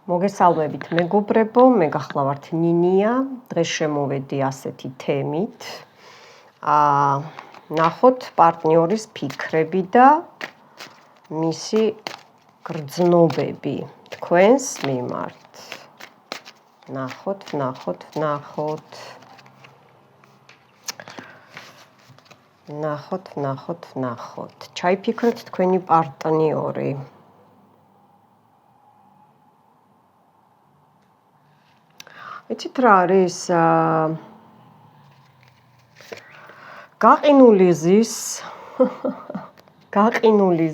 მოგესალმებით მეგობრებო, მე გახლავართ ნინია. დღეს შემოვედი ასეთი თემით. ნახოთ პარტნიორის ფიქრები და მისი გრძნობები თქვენს მიმართ. ნახოთ. ჩაიფიქრეთ თქვენი პარტნიორი. იცით რა არის? გაყინული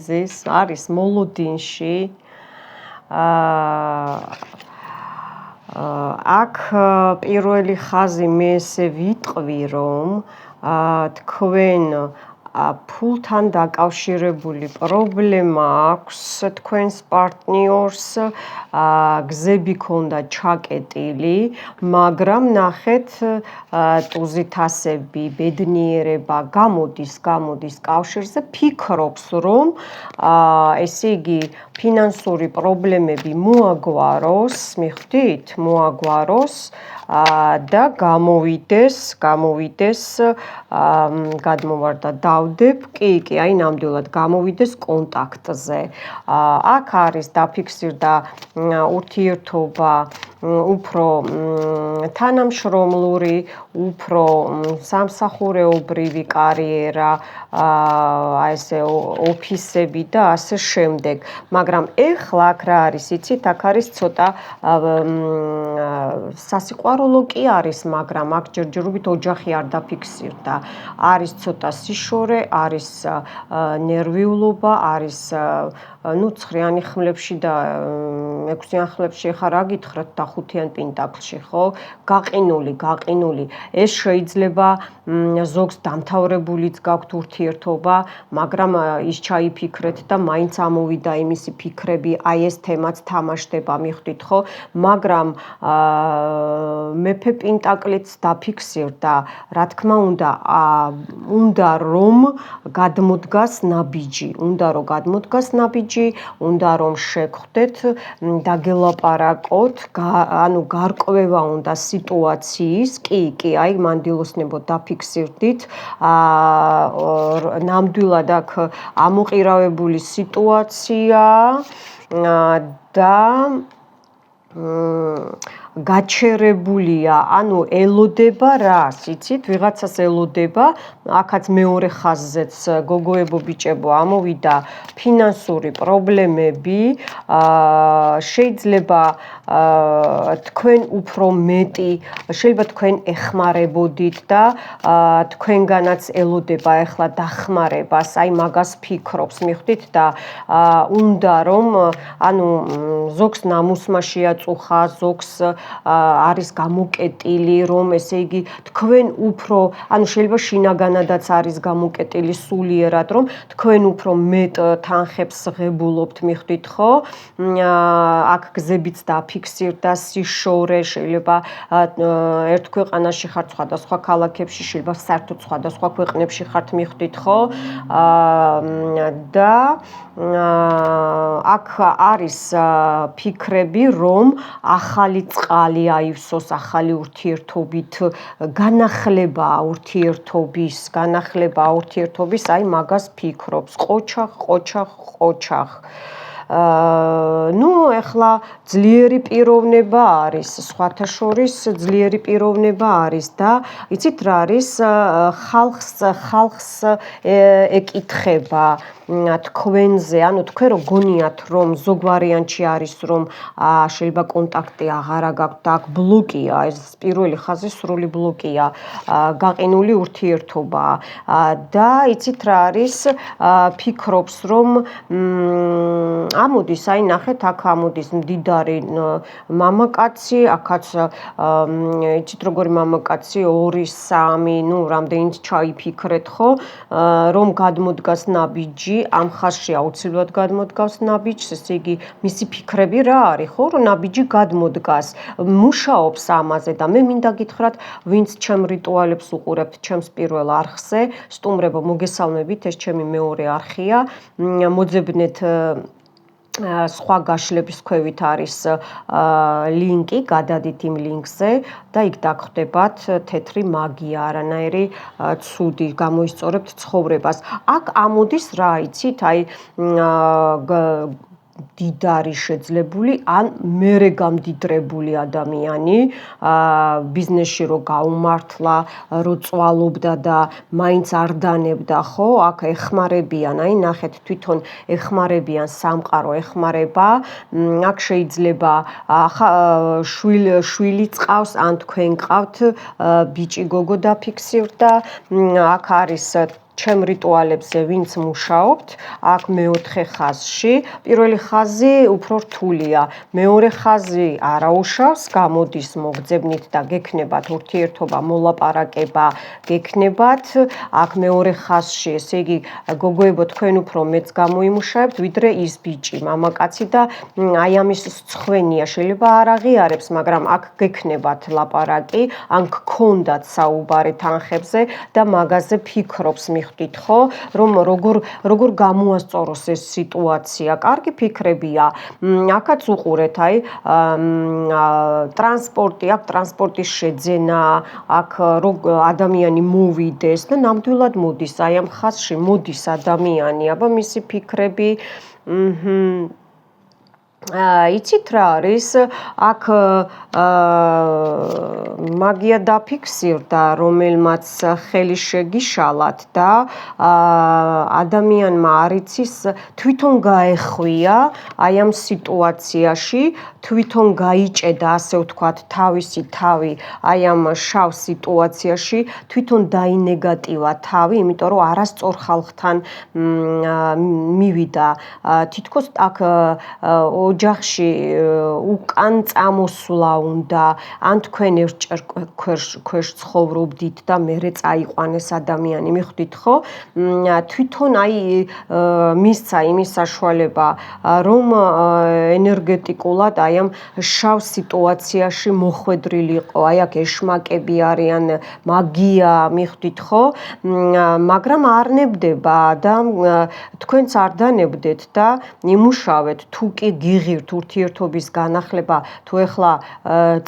ზის არის მოლოდინში. აქ პირველი ხაზი მე ესე ვიტყვი, რომ თქვენ ფულთან დაკავშირებული პრობლემა აქვს თქვენს პარტნიორს, გზები ქონდა ჩაკეტილი, მაგრამ ნახეთ ტუზითასები, ბედნიერება გამოდის კავშირზე, ფიქრობს, რომ ესე იგი ფინანსური პრობლემები მოაგვაროს, მიხვდით? მოაგვაროს და გამოვიდეს, გადმოვარდა დავდებ, კი, აი ნამდვილად გამოვიდეს კონტაქტზე. აქ არის დაფიქსირდა ურთიერთობა უფრო თანამშრომლური, უფრო სამსახურეობრივი კარიერა, ესე ოფისები და ასე შემდეგ. მაგრამ ეხლა აქ რა არის, იცით, აქ არის ცოტა სასიყვარულო კი არის, მაგრამ აქ ჯერჯერობით ოჯახი არ დაფიქსირდა. არის ცოტა სიშორე, არის ნერვიულობა, არის ცხრიანი ხმლებში და 6-იან ხმლებში ხა რა გითხრათ და 5-იან პენტაკლში, ხო? გაყინული. ეს შეიძლება ზოგს დამთავრებულიც გაქვთ ურთიერთობა, მაგრამ ის ჩაიფიქრეთ და მაინც ამოვიდა იმისი ფიქრები, აი ეს თემაც თამაშდება, მიხვდით, ხო? მაგრამ მეფე პენტაკლიც დაფიქსირდა, რა თქმა უნდა რომ გადმოდგას ნაბიჯი, უნდა რომ შეგხვდეთ, დაგელაპარაკოთ, გარკვევა უნდა სიტუაციის, კი, აი მანდილოსნებოდ დაფიქსირდით, ნამდვილად აქ ამოყირავებული სიტუაცია და გაჩერებულია, ელოდება რას, იცით, ვიღაცას ელოდება, აქაც მეორე ხაზზეც გოგოებო ბიჭებო ამოვიდა ფინანსური პრობლემები, შეიძლება თქვენ უფრო მეტი, შეიძლება თქვენ ეხმარებოდით და თქვენგანაც ელოდება ახლა დახმარებას, აი მაგას ფიქრობს, მიხვდით და უნდა რომ, ზოგს ნამუსმა შეაწუხა, ზოგს არის გამოკეტილი, რომ ესე იგი თქვენ უფრო, შეიძლება შინაგანადაც არის გამოკეტილი სულიერად, რომ თქვენ უფრო მეტ თანხებს ღებულობთ, მიხვდით, ხო? აქ გზებიც დაფიქსირდა, სიშორე, შეიძლება ერთ ქვეყანაში ხართ, სხვადასხვა ქალაქებში, შეიძლება საერთოდ სხვადასხვა ქვეყნებში ხართ, მიხვდით, ხო? და აქ არის ფიქრები, რომ ახალი წყალი აივსოს, ახალი ურთიერთობით, განახლება ურთიერთობის, აი მაგას ფიქრობს, ყოჩახ. ეხლა ძლიერი პიროვნება არის, სხვათა შორის ძლიერი პიროვნება არის და იცით რა არის, ხალხს ეკითხება თქვენზე, თქვენ რო გონიათ, რომ ზოგ ვარიანტში არის, რომ შეიძლება კონტაქტი აღარა გაქვთ და აქ ბლოკია, ეს პირველი ხაზი სრული ბლოკია, გაყინული ურთიერთობა და იცით რა არის, ფიქრობს, რომ ამოდის, აი ნახეთ, აქ ამოდის მდიდარი მამაკაცი, აქაც იცით როგორი მამაკაცი, 2-3, რამდენიც ჩაიფიქრეთ, ხო, რომ გადმოდგას ნაბიჯი, ამ ხაზში აუცილებლად გადმოდგავს ნაბიჯს, ესე იგი მისი ფიქრები რა არის, ხო, რომ ნაბიჯი გადმოდგას, მუშაობს ამაზე და მე მინდა გითხრათ, ვინც ჩემ რიტუალებს უყურებთ ჩემს პირველ არხზე, სტუმრებო, მოგესალმებით, ეს ჩემი მეორე არხია, მოძებნეთ სხვა გაშლების ქვევით არის ლინკი, გადადით იმ ლინკზე და იქ დაგხვდებათ თეთრი მაგია, არანაირი ცუდი, გამოისწორებთ ცხოვრებას. აქ ამოდის რა იცით, აი დიდარი შეძლებული ან მერე გამდიდრებული ადამიანი ბიზნესში რო გაუმართლა, რო წვალობდა და მაინც არ დანებდა, ხო? აქ ეხმარებიან, აი ნახეთ, თვითონ ეხმარებიან, სამყარო ეხმარება. აქ შეიძლება შვილი წყავს, ან თქვენ ყავთ ბიჭი გოგო დაფიქსირდა და აქ არის ჩემ რიტუალებზე ვინც მუშაობთ, აქ მეოთხე ხაზში, პირველი ხაზი უფრო რთულია, მეორე ხაზი არაუშავს, გამოდის მოგძებნით და გექნებათ ურთიერთობა, მოლაპარაკება, გექნებათ, აქ მეორე ხაზში, ესე იგი გოგოებო თქვენ უფრო მეც გამოიმუშავებთ, ვიდრე ის ბიჭი, მამაკაცი და აი ამის სხვენია, შეიძლება არ აღიარებს, მაგრამ აქ გექნებათ ლაპარაკი, ან გქონდათ საუბარი თანხებზე და მაგაზე ფიქრობს ხვდით ხო, რომ როგორ გამოასწოროს ეს სიტუაცია. კარგი ფიქრებია. აქაც უყურეთ, აი ტრანსპორტი, აქ ტრანსპორტის შეძენა, აქ ადამიანი მოვიდეს და ნამდვილად მოდის, აი ამ ხაზში მოდის ადამიანი, აბა მისი ფიქრები, იცით რა არის, აქ მაგია დაფიქსირდა, რომელმაც ხელი შეგიშალათ და ადამიანმა არ იცის თვითონ გაეხვია აი ამ სიტუაციაში, თვითონ გაიჭედა, ასე ვთქვათ, თავისი თავი აი ამ შავ სიტუაციაში, თვითონ დაინეგატივა თავი, იმიტომ რომ არასწორ ხალხთან მივიდა. თითქოს აქ ოჯახში უკან წამოსვლა უნდა, ან თქვენ ერთჯერ ქვეშ ცხოვრობდით და მერე წაიყვანეს ადამიანი, მიხვდით ხო? თვითონ აი მისცა იმის საშუალება, რომ ენერგეტიკულად აი ამ შავ სიტუაციაში მოხვედრილიყო, აი აქ ეშმაკები არიან, მაგია, მიხვდით ხო? მაგრამ არ ნებდება და თქვენც არ დანებდეთ და იმუშავეთ, თუ კი გიღირთ ურთიერთობის განახლება, თუ ეხლა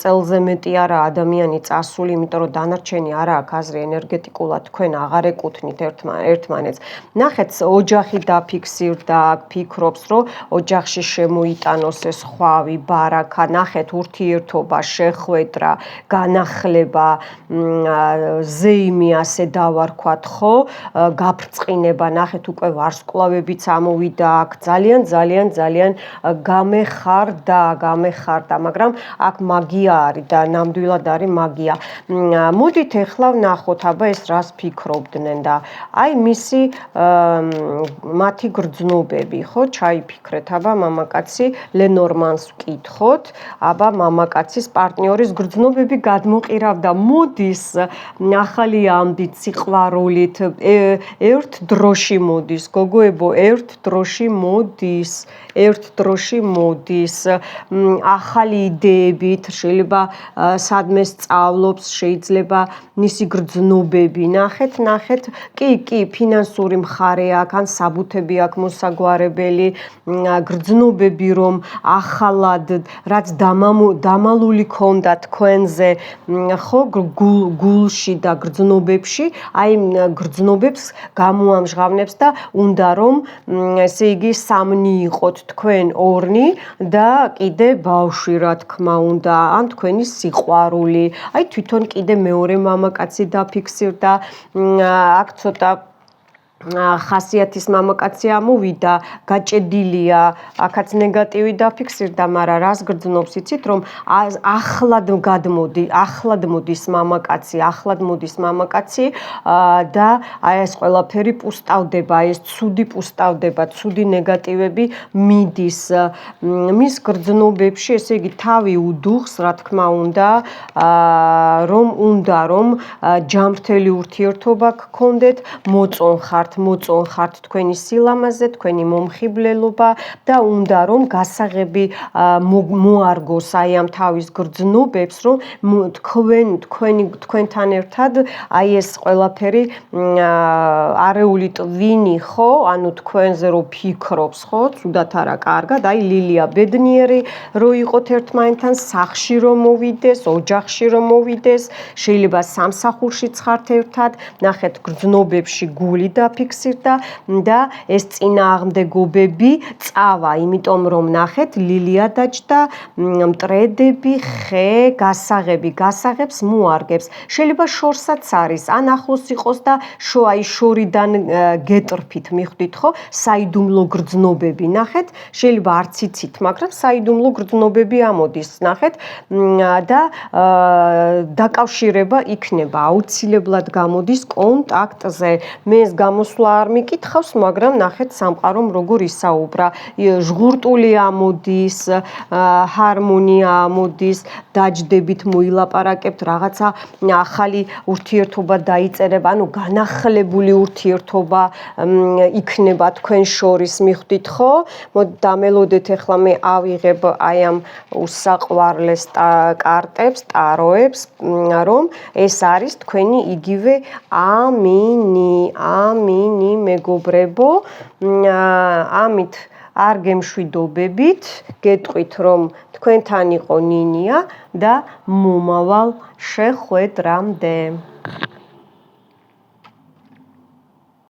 წელზე მეტი არა ადამიანი წასული, იმიტომ რომ დანარჩენი არა აქვს აზრი ენერგეტიკულად თქვენ აღარ ეკუთვნით ერთმანეთს. ნახეთ, ოჯახი დაფიქსირდა, ფიქრობს, რომ ოჯახში შემოიტანოს ეს ხვავი, ბარაკა, ნახეთ, ურთიერთობა, შეხვედრა, განახლება, ზეიმი ასე დავარქვათ, ხო? გაფრწყინება, ნახეთ, უკვე ვარსკვლავებიც ამოვიდა აქ, ძალიან გამეხარდა, მაგრამ აქ მაგია არის და ნამდვილად არის მაგია. მოდით ეხლა ვნახოთ, აბა ეს რას ფიქრობდნენ და აი მათი გრძნობები, ხო, ჩაიფიქრეთ, აბა მამაკაცი ლენორმანს ვკითხოთ, აბა მამაკაცის პარტნიორის გრძნობები გადმოყირავდა, მოდის ახალი ამბით, სიყვარულით, ერთ დროში მოდის, გოგოებო, ერთ დროში მოდის, ახალი იდეებით, შეიძლება სადმე სწავლობს, შეიძლება მისი გრძნობები, ნახეთ, კი, ფინანსური მხარე აქვს, ან საბუთები აქვს მოსაგვარებელი, გრძნობები რომ ახალად, რაც დამალული ქონდა თქვენზე, ხო, გულში და გრძნობებში, აი გრძნობებს გამოამჟღავნებს და უნდა რომ ესე იგი სამნი იყოთ თქვენ ორნი და კიდე ბავშვი რა თქმა უნდა, ან თქვენი სიყვარული. აი თვითონ კიდე მეორე მამაკაცი დაფიქსირდა, აქ ცოტა ხასიათის მამაკაცი ამოვიდა, გაჭედილია, აქაც ნეგატივი დაფიქსირდა, მაგრამ რას გრძნობს იცით, რომ ახლად მოდის მამაკაცი და აი ეს ყველაფერი პუსტავდება, ეს ცუდი პუსტავდება, ცუდი ნეგატივები მიდის მის გრძნობებში, ესე იგი თავი უდუხს, რა თქმა უნდა, რომ ჯანმრთელი ურთიერთობა გქონდეთ, მოწონხართ მოწონ ხართ თქვენი სილამაზე, თქვენი მომხიბლელობა და უნდა რომ გასაღები მოარგოს აი ამ თავის გრძნობებს, რომ თქვენთან ერთად აი ეს ყველაფერი არეული ტვინი ხო, ანუ თქვენზე რო ფიქრობს ხო, თუდათ არა კარგად, აი ლილია ბედნიერი რო იყოთ ერთმანეთთან, სახლში რომ მოვიდეს, ოჯახში რომ მოვიდეს, შეიძლება სამსახურშიც ხართ ერთად, ნახეთ გრძნობებში გული დაფიქსირდა და ეს წინააღმდეგობები წავა, იმიტომ რომ ნახეთ ლილია დაჭდა, მტრედები, ხე, გასაღებს მოარგებს. შეიძლება შორსაც არის, ან ახლოს იყოს და აი შორიდან გეტრფით, მიხვდით ხო? საიდუმლო გრძნობები, ნახეთ, შეიძლება არც იცით, მაგრამ საიდუმლო გრძნობები ამოდის, ნახეთ და დაკავშირება იქნება, აუცილებლად გამოდის კონტაქტზე. მე ეს გამოსვლა არ მიკითხავს, მაგრამ ნახეთ სამყარომ როგორ ისაუბრა. ჟღურტული ამოდის, ჰარმონია ამოდის, დაჯდებით მოილაპარაკებთ, რაღაცა ახალი ურთიერთობა დაიწერება, ანუ განახლებული ურთიერთობა იქნება თქვენ შორის, მიხვდით ხო? მოდით დამელოდეთ, ახლა მე ავიღებ აი ამ უსაყვარლეს კარტებს, ტაროებს, რომ ეს არის თქვენი იგივე ამინი მეგობრებო, ამით არ გემშვიდობებით, გეტყვით რომ თქვენთან იყო ნინია და მომავალ შეხვედრამდე.